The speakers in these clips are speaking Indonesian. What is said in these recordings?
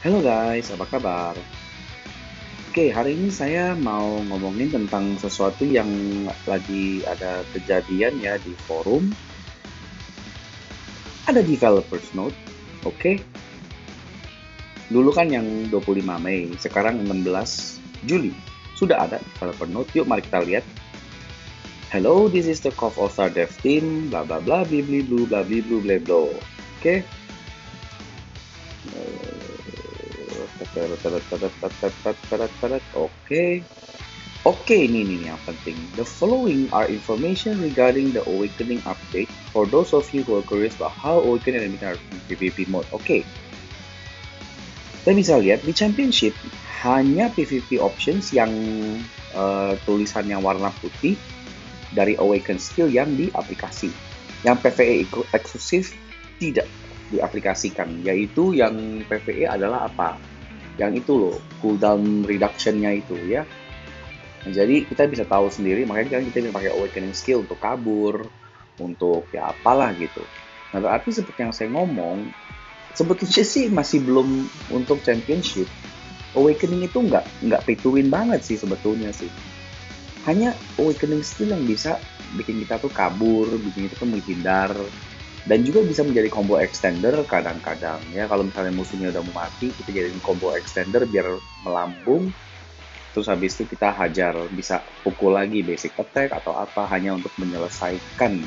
Halo guys, apa kabar? Oke, hari ini saya mau ngomongin tentang sesuatu yang lagi ada kejadian ya di forum. Ada developers note, oke. Dulu kan yang 25 Mei, sekarang 16 Juli. Sudah ada developer note. Yuk mari kita lihat. Hello, this is the CoF All Star Dev Team, bla bla bla, bli bli blu, bla bli blu, bla bla. Oke. Oke. Oke, ini yang penting. The following are information regarding the Awakening update for those of you who are curious about how Awakening and are in PvP mode. Oke, kita bisa lihat di Championship hanya PvP options yang tulisannya warna putih dari Awaken skill yang di aplikasi. Yang PvE eksklusif tidak diaplikasikan, yaitu yang PvE adalah apa? Yang itu loh, cooldown reduction-nya itu ya. Nah, jadi kita bisa tahu sendiri, makanya kan kita bisa pakai awakening skill untuk kabur, untuk ya apalah gitu. Nah, berarti seperti yang saya ngomong, sebetulnya sih masih belum untuk championship. Awakening itu nggak pay to win banget sih sebetulnya sih. Hanya awakening skill yang bisa bikin kita tuh kabur, bikin kita tuh menghindar, dan juga bisa menjadi combo extender kadang-kadang ya. Kalau misalnya musuhnya udah mau mati, kita jadiin combo extender biar melambung. Terus habis itu kita hajar, bisa pukul lagi basic attack atau apa hanya untuk menyelesaikan.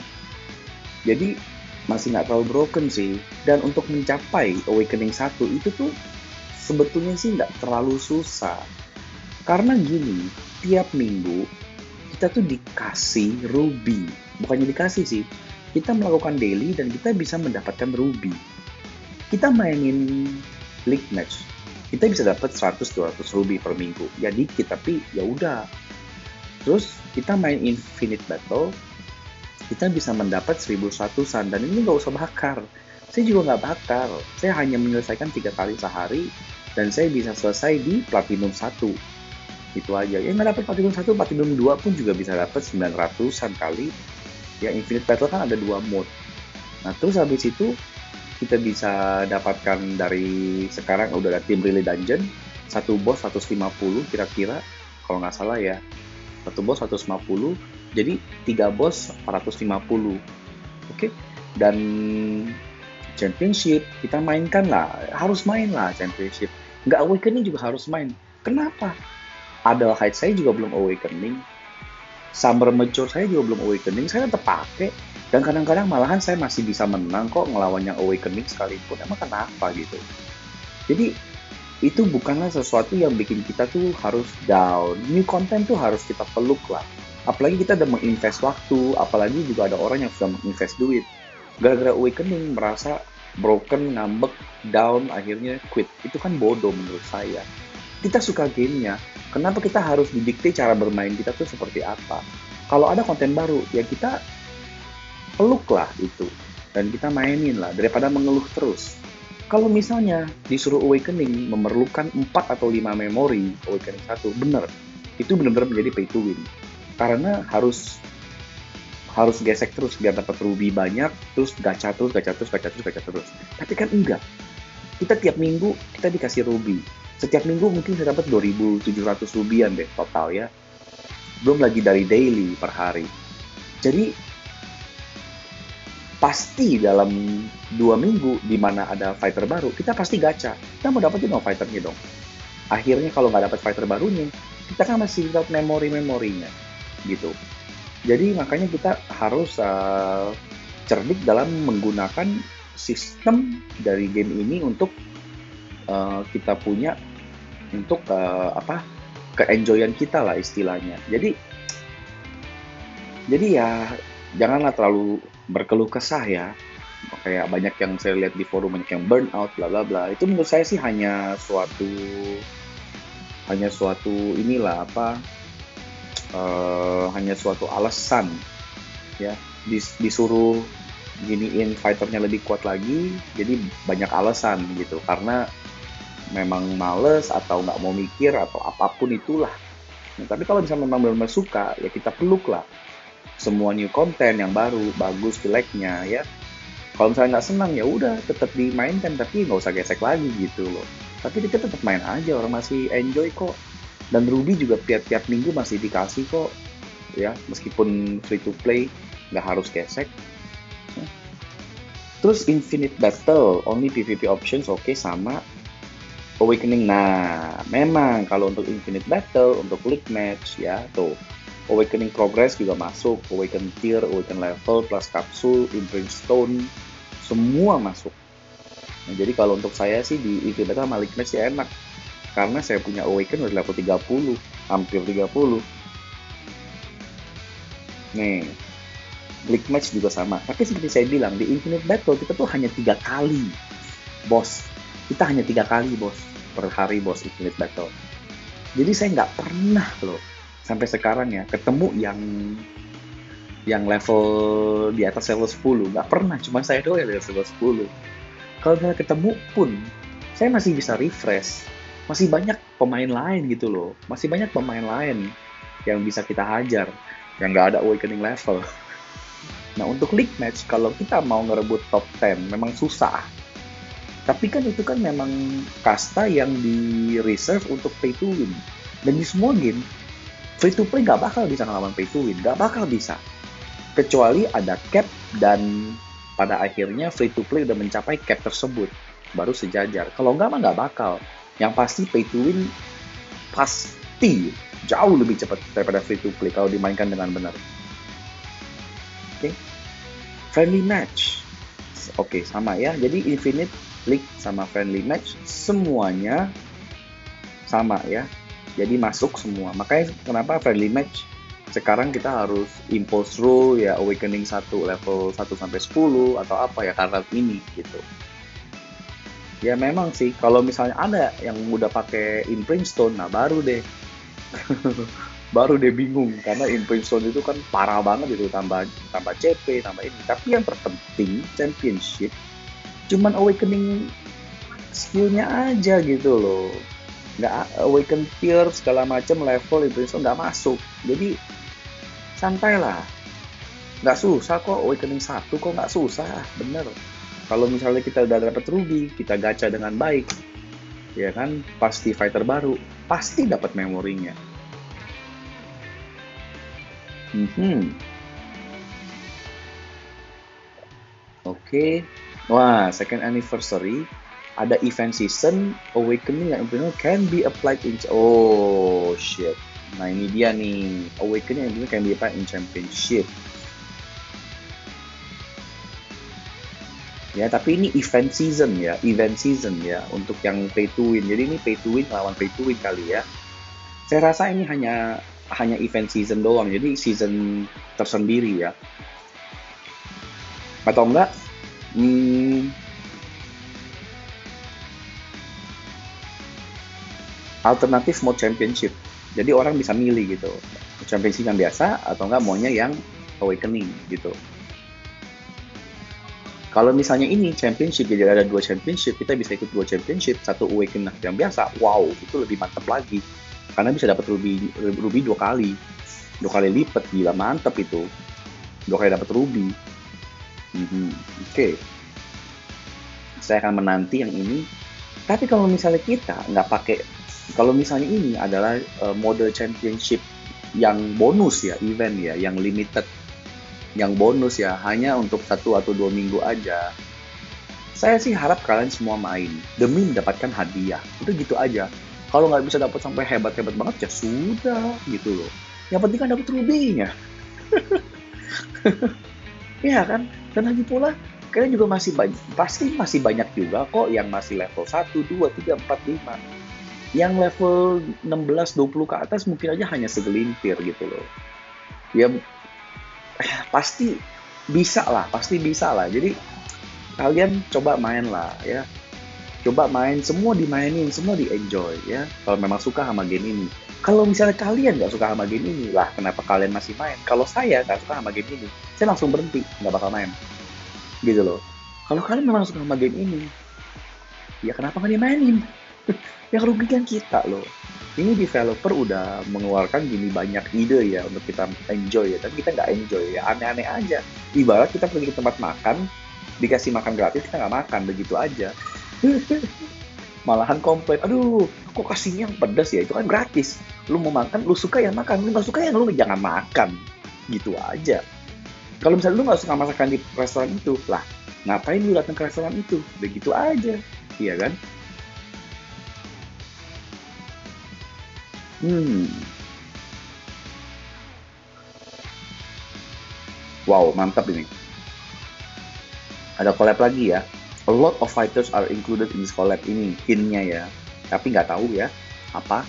Jadi masih nggak terlalu broken sih. Dan untuk mencapai Awakening 1 itu tuh sebetulnya sih nggak terlalu susah. Karena gini, tiap minggu kita tuh dikasih ruby. Bukannya dikasih sih, kita melakukan daily dan kita bisa mendapatkan ruby. Kita mainin league match, kita bisa dapat 100-200 ruby per minggu. Ya dikit, tapi ya udah. Terus kita main infinite battle, kita bisa mendapat 1100-an, dan ini nggak usah bakar. Saya juga nggak bakar, saya hanya menyelesaikan 3 kali sehari, dan saya bisa selesai di Platinum 1. Itu aja. Yang nggak dapat Platinum 1, Platinum 2 pun juga bisa dapat 900-an kali. Ya Infinite Battle kan ada 2 mode. Nah terus habis itu kita bisa dapatkan dari sekarang udah ada tim relay dungeon, satu bos 150 kira-kira kalau nggak salah ya, satu bos 150, jadi 3 bos 450. Oke. Dan championship kita mainkan lah, harus main lah championship, nggak awakening juga harus main. Kenapa? Ada height saya juga belum awakening, Summer Mature saya juga belum awakening, saya tetap pakai. Dan kadang-kadang malahan saya masih bisa menang kok ngelawan yang awakening sekalipun. Emang kenapa gitu? Jadi itu bukanlah sesuatu yang bikin kita tuh harus down. New content tuh harus kita peluk lah. Apalagi kita udah menginvest waktu, apalagi juga ada orang yang sudah menginvest duit. Gara-gara awakening merasa broken, ngambek, down, akhirnya quit. Itu kan bodoh menurut saya. Kita suka gamenya, kenapa kita harus didikte cara bermain kita tuh seperti apa? Kalau ada konten baru, ya kita peluk lah itu. Dan kita mainin lah, daripada mengeluh terus. Kalau misalnya disuruh awakening memerlukan 4 atau 5 memori awakening 1, bener. Itu benar-benar menjadi pay to win. Karena harus harus gesek terus biar dapat ruby banyak, terus gacha terus, gacha terus, gacha terus, gacha terus. Tapi kan enggak. Kita tiap minggu kita dikasih ruby. Setiap minggu mungkin saya dapat 2.700 rubian deh total ya. Belum lagi dari daily per hari. Jadi pasti dalam 2 minggu di mana ada fighter baru, kita pasti gacha. Kita mau dapetin dong fighternya dong. Akhirnya kalau nggak dapat fighter barunya, kita kan masih dapat memori-memorinya gitu. Jadi makanya kita harus cerdik dalam menggunakan sistem dari game ini untuk kita punya untuk keenjoyan kita lah istilahnya. Jadi ya janganlah terlalu berkeluh kesah ya. Kayak banyak yang saya lihat di forum, banyak yang burnout bla bla bla. Itu menurut saya sih hanya suatu inilah hanya suatu alasan ya. Disuruh giniin fighternya lebih kuat lagi, jadi banyak alasan gitu, karena memang males atau nggak mau mikir atau apapun itulah. Nah, tapi kalau misalnya memang benar-benar suka, ya kita peluk lah semua new content yang baru, bagus jeleknya ya. Kalau misalnya nggak senang ya udah tetap dimainkan, tapi nggak usah gesek lagi gitu loh. Tapi kita tetap main aja, orang masih enjoy kok. Dan Ruby juga tiap-tiap minggu masih dikasih kok, ya meskipun free to play, nggak harus gesek. Terus Infinite Battle, only PvP options, oke, sama Awakening. Nah, memang kalau untuk Infinite Battle, untuk League Match, ya tuh, Awakening Progress juga masuk, Awaken Tier, Awaken Level, plus Capsule, Imprint Stone, semua masuk. Nah, jadi kalau untuk saya sih di Infinite Battle sama League Match ya enak, karena saya punya Awaken udah level 30, hampir 30. Nih, League Match juga sama. Tapi seperti saya bilang, di Infinite Battle kita tuh hanya 3 kali, bos. Kita hanya 3 kali, bos. Per hari, bos, Infinite Battle. Jadi saya nggak pernah loh, sampai sekarang ya, ketemu yang level di atas level 10. Nggak pernah, cuma saya doang yang di atas level 10. Kalau misalnya ketemu pun, saya masih bisa refresh. Masih banyak pemain lain gitu loh. Masih banyak pemain lain yang bisa kita hajar, yang nggak ada awakening level. Nah, untuk league match, kalau kita mau ngerebut top 10, memang susah. Tapi kan itu kan memang kasta yang di reserve untuk pay to win. Dan di semua game, free to play nggak bakal bisa ngelawan pay to win. Nggak bakal bisa. Kecuali ada cap dan pada akhirnya free to play udah mencapai cap tersebut. Baru sejajar. Kalau nggak mah nggak bakal. Yang pasti pay to win pasti jauh lebih cepat daripada free to play kalau dimainkan dengan benar. Oke. Friendly match. Oke, sama ya. Jadi Infinite, League, sama Friendly match semuanya sama ya. Jadi masuk semua. Makanya kenapa Friendly match sekarang kita harus impulse rule ya, awakening 1 level 1 sampai 10 atau apa ya, karena ini gitu. Ya memang sih kalau misalnya ada yang udah pakai imprint stone, nah baru deh baru deh bingung karena imprint stone itu kan parah banget itu, tambah tambah CP, tambah ini. Tapi yang terpenting championship cuman awakening skillnya aja gitu loh. Nggak awaken tier segala macam level imprint stone nggak masuk. Jadi santai lah, nggak susah kok. Awakening 1 kok nggak susah, bener. Kalau misalnya kita udah dapat ruby, kita gacha dengan baik, ya kan, pasti fighter baru, pasti dapat memorinya. Mhm. Oke. Wah, second anniversary ada event season awakening yang can be applied in, oh shit. Nah, ini dia nih. Awakening yang can be applied in championship. Ya, tapi ini event season ya, untuk yang pay to win. Jadi ini pay to win lawan pay to win kali ya. Saya rasa ini hanya hanya event season doang, jadi season tersendiri ya. Atau enggak, hmm, alternatif mode championship. Jadi orang bisa milih gitu, championship yang biasa atau enggak maunya yang awakening gitu. Kalau misalnya ini championship, jadi ada 2 championship, kita bisa ikut 2 championship, 1 awakening yang biasa, wow, itu lebih mantap lagi. Karena bisa dapat ruby 2 kali, 2 kali lipat, gila mantep itu. 2 kali dapat ruby. Oke. Saya akan menanti yang ini. Tapi kalau misalnya kita nggak pakai, kalau misalnya ini adalah mode championship yang bonus ya, event ya, yang limited, yang bonus ya, hanya untuk 1 atau 2 minggu aja. Saya sih harap kalian semua main demi mendapatkan hadiah. Itu gitu aja. Kalau nggak bisa dapat sampai hebat-hebat banget ya sudah gitu loh. Yang penting kan dapat rubinya. Iya kan? Dan lagi pula kalian juga masih banyak, pasti masih banyak juga kok yang masih level 1, 2, 3, 4, 5. Yang level 16, 20 ke atas mungkin aja hanya segelintir gitu loh. Ya pasti pasti bisa lah. Jadi kalian coba main lah ya. Coba main, semua dimainin, semua di-enjoy ya. Kalau memang suka sama game ini. Kalau misalnya kalian nggak suka sama game ini, lah kenapa kalian masih main? Kalau saya nggak suka sama game ini, saya langsung berhenti, nggak bakal main. Gitu loh. Kalau kalian memang suka sama game ini, ya kenapa nggak dimainin? Yang rugi kan kita loh. Ini developer udah mengeluarkan gini banyak ide ya untuk kita enjoy ya, tapi kita nggak enjoy ya, aneh-aneh aja. Ibarat kita pergi ke tempat makan, dikasih makan gratis, kita nggak makan, begitu aja. Malahan komplain, aduh kok kasihnya yang pedas ya, itu kan gratis. Lu mau makan, lu suka ya makan, lu nggak suka ya lu jangan makan. Gitu aja. Kalau misalnya lu nggak suka masakan di restoran itu, lah ngapain lu datang ke restoran itu? Begitu aja, iya kan? Hmm, wow mantap ini. Ada collab lagi ya. A lot of fighters are included in this collab ini, hintnya ya. Tapi nggak tahu ya apa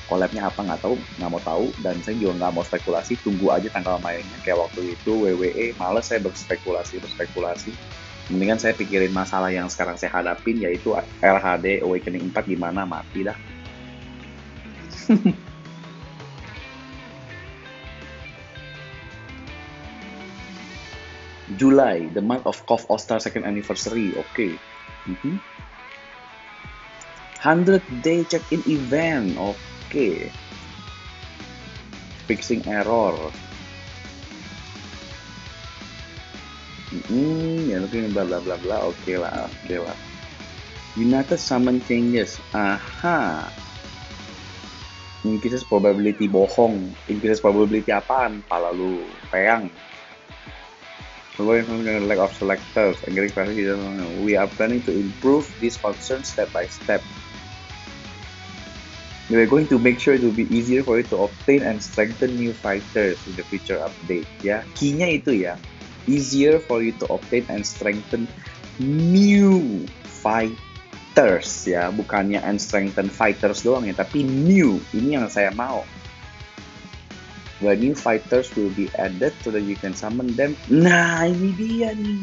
collabnya apa nggak tahu, nggak mau tahu, dan saya juga nggak mau spekulasi. Tunggu aja tanggal mainnya. Kayak waktu itu WWE, males saya berspekulasi. Mendingan saya pikirin masalah yang sekarang saya hadapin, yaitu LHD Awakening 4 gimana, mati dah. July, the month of KOF All Star second anniversary. Oke. Okay. 100 day check-in event. Oke. Okay. Fixing error. Ya mungkin bla bla bla bla. Oke lah, oke lah. United summon changes. Aha. Increases probability bohong. Increases probability apaan? Pala lu peyang. From the lack of selectors, we are planning to improve this concern step by step. We are going to make sure it will be easier for you to obtain and strengthen new fighters in the future update. Ya, key-nya itu ya, easier for you to obtain and strengthen new fighters ya, bukannya and strengthen fighters doang ya, tapi new. Ini yang saya mau. Where new fighters will be added so that you can summon them. Nah, ini dia nih.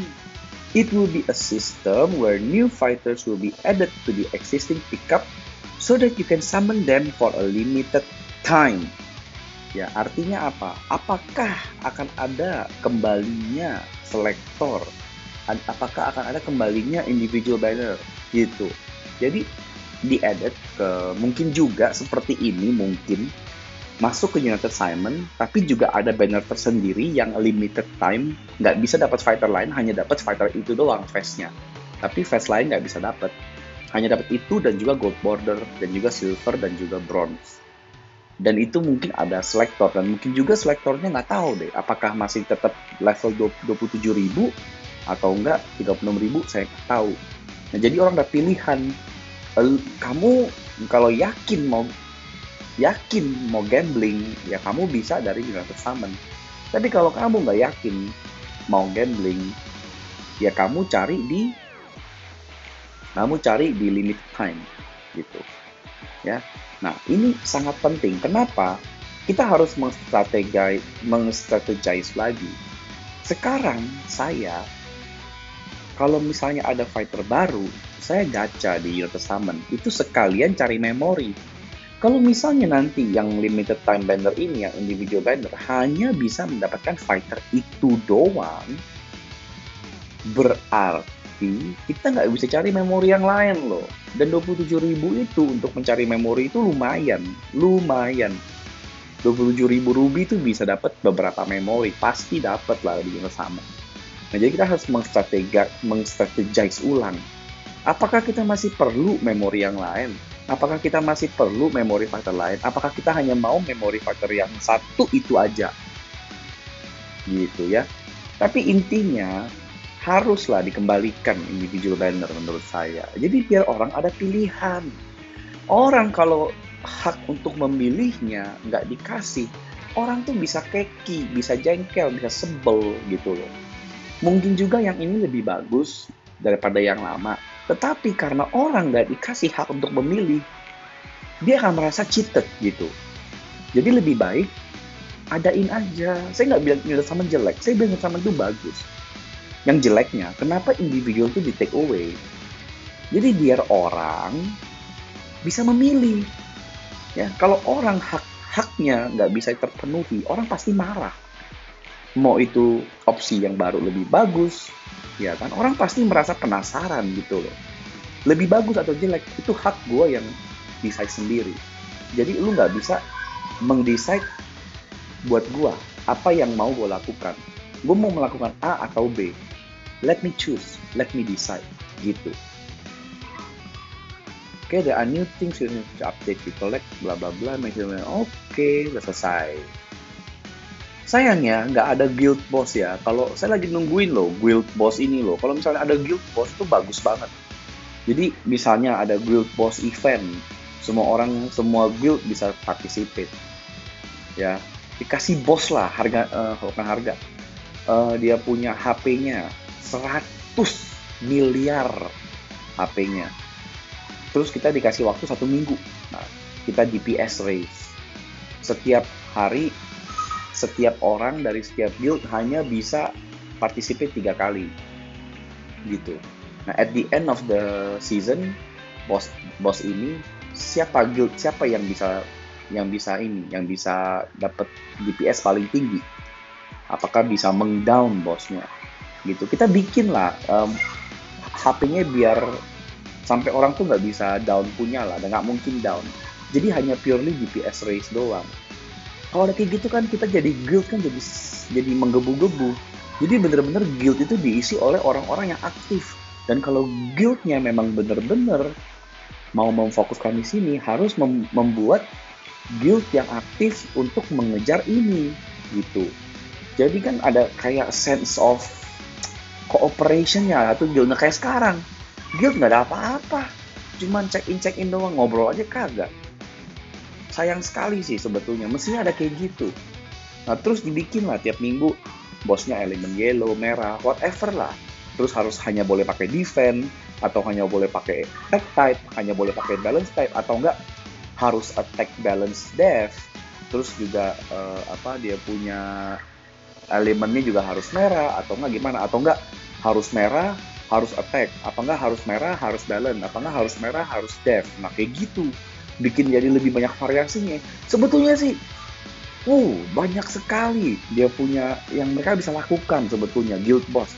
It will be a system where new fighters will be added to the existing pickup so that you can summon them for a limited time. Ya, artinya apa? Apakah akan ada kembalinya selektor? Apakah akan ada kembalinya individual banner? Gitu. Jadi, di-added ke mungkin juga seperti ini mungkin masuk ke United Simon, tapi juga ada banner tersendiri yang limited time, nggak bisa dapat fighter lain, hanya dapat fighter itu doang face-nya. Tapi face lain nggak bisa dapat, hanya dapat itu dan juga gold border, dan juga silver, dan juga bronze. Dan itu mungkin ada selektor, dan mungkin juga selektornya nggak tahu deh, apakah masih tetap level 27.000 atau enggak 36.000, saya nggak tahu. Nah, jadi orang ada pilihan, kamu kalau yakin mau gambling, ya kamu bisa dari United Summon. Tapi kalau kamu nggak yakin mau gambling, ya kamu cari di limit time gitu. Ya. Nah, ini sangat penting. Kenapa? Kita harus mengstrategize lagi. Sekarang saya kalau misalnya ada fighter baru, saya gacha di United Summon, itu sekalian cari memori. Kalau misalnya nanti yang limited time banner ini, yang individual banner, hanya bisa mendapatkan fighter itu doang, berarti kita nggak bisa cari memori yang lain loh. Dan 27.000 itu untuk mencari memori itu lumayan. 27.000 ruby itu bisa dapat beberapa memori, pasti dapat lah di sama. Nah, jadi kita harus mengstrategize ulang. Apakah kita masih perlu memori yang lain? Apakah kita masih perlu memori fighter lain? Apakah kita hanya mau memori fighter yang satu itu aja? Gitu ya. Tapi intinya haruslah dikembalikan individual banner menurut saya. Jadi biar orang ada pilihan. Orang kalau hak untuk memilihnya nggak dikasih, orang tuh bisa keki, bisa jengkel, bisa sebel gitu loh. Mungkin juga yang ini lebih bagus daripada yang lama. Tetapi karena orang nggak dikasih hak untuk memilih, dia akan merasa cheated gitu. Jadi lebih baik adain aja. Saya nggak bilang United Summon jelek, saya bilang United Summon itu bagus. Yang jeleknya, kenapa individual itu di take away? Jadi biar orang bisa memilih. Ya, kalau orang haknya nggak bisa terpenuhi, orang pasti marah. Mau itu opsi yang baru lebih bagus, ya kan, orang pasti merasa penasaran gitu loh. Lebih bagus atau jelek itu hak gue yang decide sendiri. Jadi lu nggak bisa meng-decide buat gue apa yang mau gue lakukan. Gue mau melakukan A atau B, let me choose, let me decide gitu. Oke, there are new things you need to update, you collect, bla bla bla, Oke, udah selesai. Sayangnya nggak ada guild boss ya. Kalau saya lagi nungguin loh guild boss ini loh. Kalau misalnya ada guild boss itu bagus banget. Jadi misalnya ada guild boss event, semua guild bisa participate. Ya, dikasih boss lah bukan harga. Dia punya HP-nya 100 miliar HP-nya. Terus kita dikasih waktu 1 minggu. Nah, kita DPS race. Setiap hari, setiap orang dari setiap guild hanya bisa participate 3 kali. Gitu. Nah, at the end of the season, boss ini siapa yang bisa dapat DPS paling tinggi? Apakah bisa mengdown bosnya? Gitu. Kita bikin lah HP-nya biar sampai orang tuh nggak bisa down punya lah, dan nggak mungkin down. Jadi hanya purely DPS race doang. Kalau ada kayak gitu kan kita jadi guild kan jadi menggebu-gebu. Jadi bener-bener guild itu diisi oleh orang-orang yang aktif. Dan kalau guildnya memang bener-bener mau memfokuskan di sini, harus membuat guild yang aktif untuk mengejar ini, gitu. Jadi kan ada kayak sense of cooperation-nya atau guildnya kayak sekarang. Guild nggak ada apa-apa, cuman check-in doang, ngobrol aja kagak. Sayang sekali sih sebetulnya, mestinya ada kayak gitu. Nah terus dibikin lah tiap minggu, bosnya elemen yellow, merah, whatever lah. Terus harus hanya boleh pakai defense, atau hanya boleh pakai attack type, hanya boleh pakai balance type, atau enggak harus attack balance def. Terus juga dia punya elemennya juga harus merah, atau enggak gimana, atau enggak harus merah, harus attack, apa enggak harus merah, harus balance, apa enggak harus merah, harus def. Nah kayak gitu, bikin jadi lebih banyak variasinya. Sebetulnya sih, banyak sekali dia punya yang mereka bisa lakukan sebetulnya, guild boss.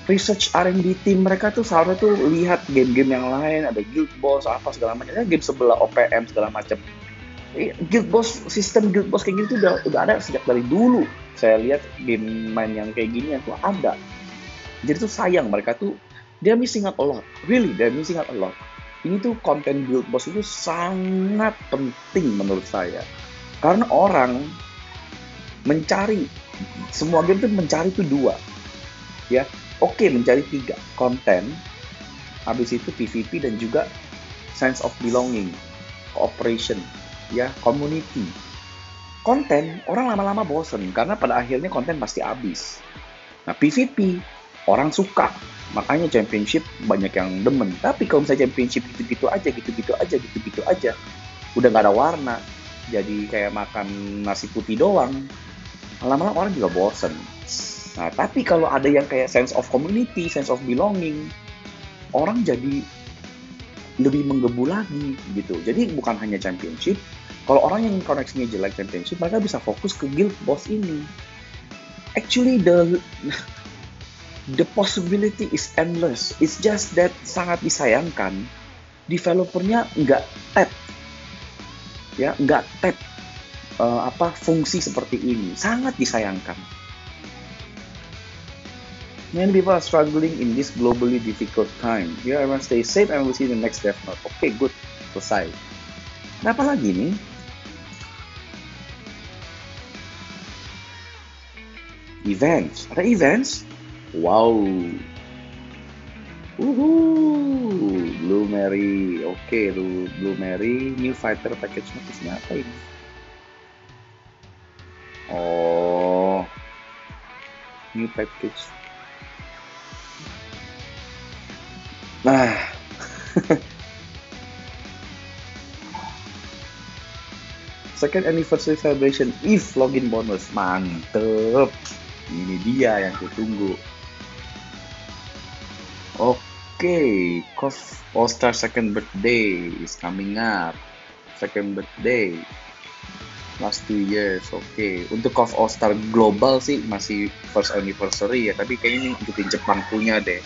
Research R&D tim mereka tuh seharusnya tuh lihat game-game yang lain, ada guild boss apa segala macam, game sebelah OPM segala macam. Sistem guild boss kayak gitu udah ada sejak dari dulu. Saya lihat game main yang kayak gini tuh ada. Jadi tuh sayang mereka tuh they're missing out a lot. Really, they're missing out a lot. Ini tuh konten guild boss itu sangat penting menurut saya. Karena orang mencari, semua game tuh mencari tuh 2. Ya, oke, mencari 3, konten, habis itu PvP dan juga sense of belonging, cooperation, ya, community. Konten, orang lama-lama bosen karena pada akhirnya konten pasti habis. Nah, PvP, orang suka, makanya championship banyak yang demen. Tapi kalau misalnya championship gitu-gitu aja, udah nggak ada warna, jadi kayak makan nasi putih doang, lama-lama orang juga bosen. Nah, tapi kalau ada yang kayak sense of community, sense of belonging, orang jadi lebih menggebu lagi gitu. Jadi bukan hanya championship, kalau orang yang koneksinya jelek championship, mereka bisa fokus ke guild boss ini. Actually, the possibility is endless. It's just that sangat disayangkan, developernya nggak tap fungsi seperti ini. Sangat disayangkan. Many people are struggling in this globally difficult time. Yeah, everyone stay safe and we'll see the next Death Note. Okay, good. Selesai. Kenapa lagi nih? Events. Ada events? Wow. Blue Mary. Oke, Blue Mary. New Fighter Package notice-nya apa ini? Oh. New package. Nah, second anniversary celebration Eve login bonus, mantep. Ini dia yang kutunggu. Oke, KOF All Star second birthday is coming up. Second birthday, last 2 years. Oke, untuk KOF All Star global sih masih first anniversary ya, tapi kayaknya ini ikutin Jepang punya deh.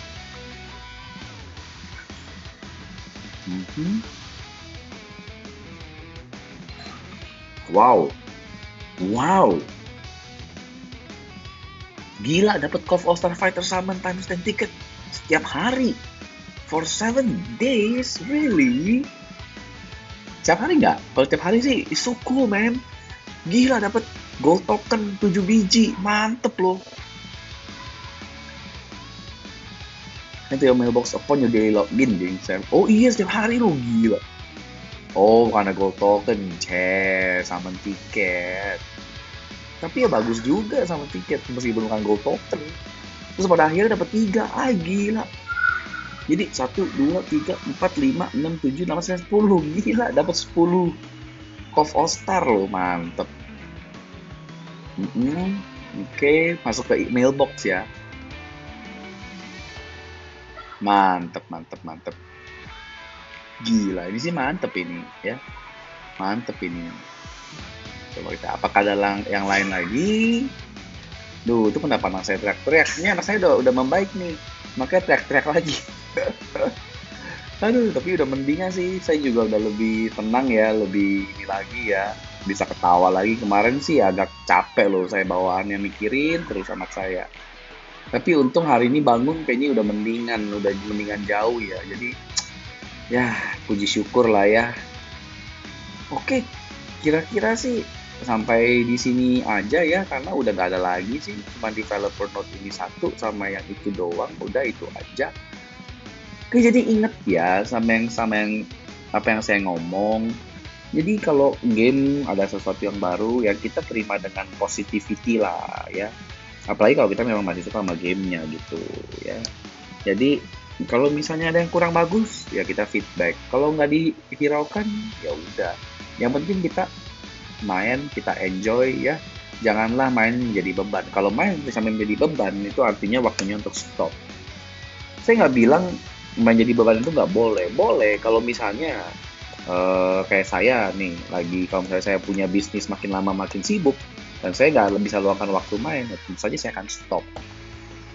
Wow. Gila, dapat KOF All Star Fighter Summon times 10 ticket setiap hari. For 7 days? Really? Tiap hari nggak? Kalau tiap hari sih, it's so cool, man. Gila, dapat gold token 7 biji. Mantep loh. Nanti your mailbox upon your daily login, ding. Oh iya, setiap hari loh, gila. Oh, karena gold token, sama tiket. Tapi ya bagus juga sama tiket, meskipun bukan gold token. Terus pada akhirnya dapat 3, gila. Jadi 1, 2, 3, 4, 5, 6, 7, 8, 9, 10. Gila, dapat 10 Cove All Star loh, mantep. Oke, masuk ke mailbox ya. Mantep, mantep, mantep. Gila, ini sih mantep ini ya. Mantep ini. Coba kita, apakah ada yang lain lagi? Duh, itu kenapa anak saya teriak-teriak? Ini anak saya udah membaik nih. Makanya teriak-teriak lagi. Aduh, tapi udah mendingan sih. Saya juga udah lebih tenang ya, lebih ini lagi ya. Bisa ketawa lagi. Kemarin sih agak capek loh saya bawaannya, mikirin terus anak saya. Tapi untung hari ini bangun kayaknya udah mendingan jauh ya. Jadi ya puji syukur lah ya. Oke, kira-kira sih sampai di sini aja ya, karena udah gak ada lagi sih, cuma developer note ini satu sama yang itu doang, udah itu aja. Oke, jadi inget ya sama yang apa yang saya ngomong. Jadi kalau game ada sesuatu yang baru, ya kita terima dengan positivity lah ya. Apalagi kalau kita memang masih suka sama gamenya gitu ya. Jadi kalau misalnya ada yang kurang bagus, ya kita feedback. Kalau nggak dihiraukan, ya udah. Yang penting kita main, kita enjoy ya. Janganlah main menjadi beban. Kalau main sampai menjadi beban, itu artinya waktunya untuk stop. Saya nggak bilang main jadi beban itu nggak boleh. Boleh kalau misalnya kayak saya nih, kalau misalnya saya punya bisnis makin lama makin sibuk, dan saya nggak bisa luangkan waktu main, tentu saja saya akan stop.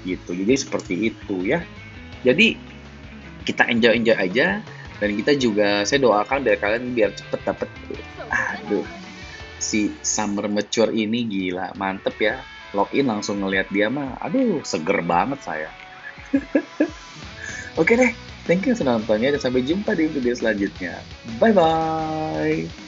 Gitu. Jadi seperti itu ya. Jadi kita enjoy aja, dan kita juga, saya doakan dari kalian biar cepet dapet. Aduh, si Summer Mature ini gila, mantep ya. Login langsung ngelihat dia mah, aduh seger banget saya. Oke deh, thank you sudah nontonnya dan sampai jumpa di video selanjutnya. Bye bye.